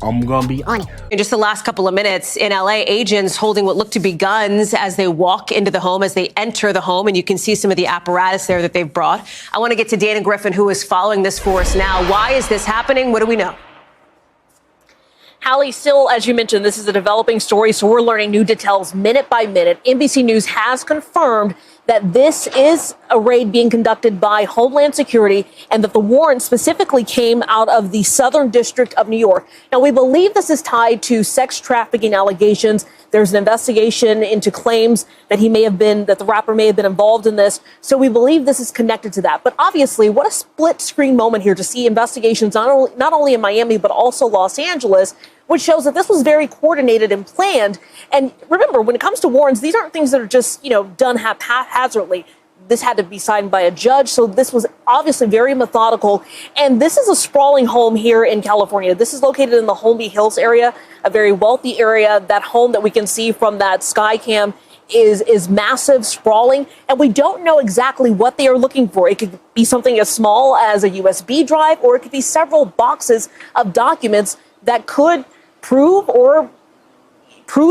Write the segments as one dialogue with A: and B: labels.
A: I'm going to be on it.
B: In just the last couple of minutes in LA, agents holding what look to be guns as they walk into the home, as they enter the home, and you can see some of the apparatus there that they've brought. I want to get to Dana Griffin, who is following this for us now. Why is this happening? What do we know?
C: Hallie, still, as you mentioned, this is a developing story, so we're learning new details minute by minute. NBC News has confirmed that this is a raid being conducted by Homeland Security and that the warrant specifically came out of the Southern District of New York. Now, we believe this is tied to sex trafficking allegations. There's an investigation into claims that the rapper may have been involved in this. So we believe this is connected to that. But obviously, what a split screen moment here to see investigations not only in Miami, but also Los Angeles, which shows that this was very coordinated and planned. And remember, when it comes to warrants, these aren't things that are just, done haphazardly. This had to be signed by a judge. So this was obviously very methodical. And this is a sprawling home here in California. This is located in the Holmby Hills area, a very wealthy area. That home that we can see from that sky cam is massive, sprawling, and we don't know exactly what they are looking for. It could be something as small as a USB drive, or it could be several boxes of documents that could prove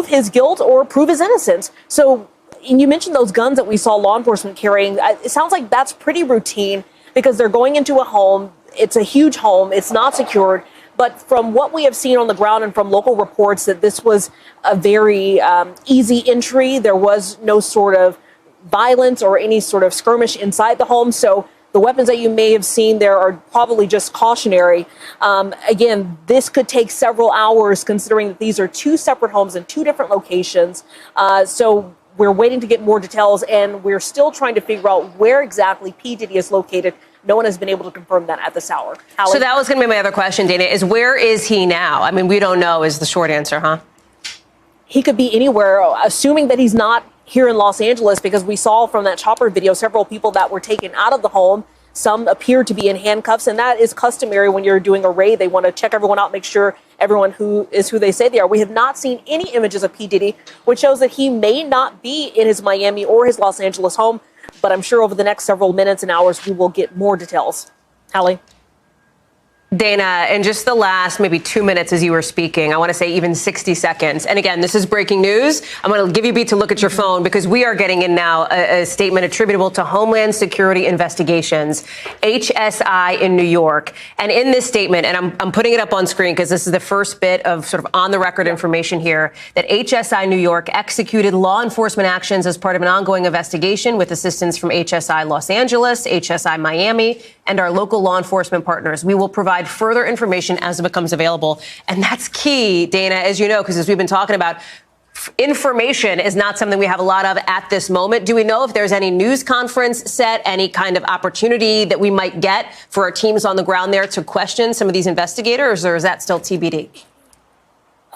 C: his guilt or prove his innocence. So, and you mentioned those guns that we saw law enforcement carrying. It sounds like that's pretty routine because they're going into a home. It's a huge home. It's not secured. But from what we have seen on the ground and from local reports, that this was a very easy entry. There was no sort of violence or any sort of skirmish inside the home. So the weapons that you may have seen there are probably just cautionary. Again, this could take several hours considering that these are two separate homes in two different locations. So we're waiting to get more details, and we're still trying to figure out where exactly P. Diddy is located. No one has been able to confirm that at this hour. Hallie?
B: So that was going to be my other question, Dana, is where is he now? I mean, we don't know is the short answer, huh?
C: He could be anywhere, assuming that he's not here in Los Angeles, because we saw from that chopper video several people that were taken out of the home. Some appear to be in handcuffs, and that is customary when you're doing a raid. They want to check everyone out, make sure everyone who they say they are. We have not seen any images of P. Diddy, which shows that he may not be in his Miami or his Los Angeles home, but I'm sure over the next several minutes and hours, we will get more details. Hallie?
B: Dana, in just the last maybe 2 minutes as you were speaking, I want to say even 60 seconds. And again, this is breaking news. I'm going to give you a beat to look at your phone because we are getting in now a statement attributable to Homeland Security Investigations, HSI in New York. And in this statement, and I'm putting it up on screen because this is the first bit of sort of on the record information here, that HSI New York executed law enforcement actions as part of an ongoing investigation with assistance from HSI Los Angeles, HSI Miami, and our local law enforcement partners. We will provide further information as it becomes available. And that's key, Dana, as you know, because as we've been talking about, information is not something we have a lot of at this moment. Do we know if there's any news conference set, any kind of opportunity that we might get for our teams on the ground there to question some of these investigators, or is that still TBD?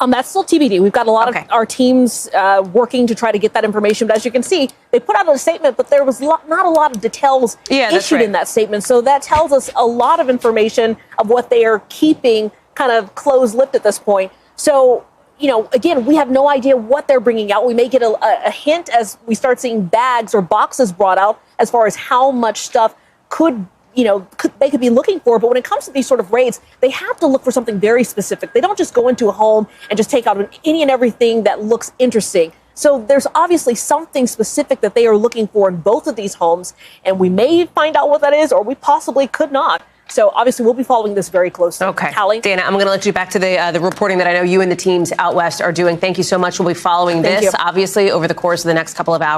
C: That's still TBD. We've got a lot of our teams working to try to get that information. But as you can see, they put out a statement, but there was not a lot of details issued in that statement. So that tells us a lot of information of what they are keeping kind of closed-lipped at this point. So, again, we have no idea what they're bringing out. We may get a hint as we start seeing bags or boxes brought out as far as how much stuff they could be looking for. But when it comes to these sort of raids, they have to look for something very specific. They don't just go into a home and just take out any and everything that looks interesting. So there's obviously something specific that they are looking for in both of these homes, and we may find out what that is, or we possibly could not. So obviously we'll be following this very closely.
B: Okay.
C: Hallie?
B: Dana, I'm going to let you back to the reporting that I know you and the teams out west are doing. Thank you so much. We'll be following this, obviously, over the course of the next couple of hours.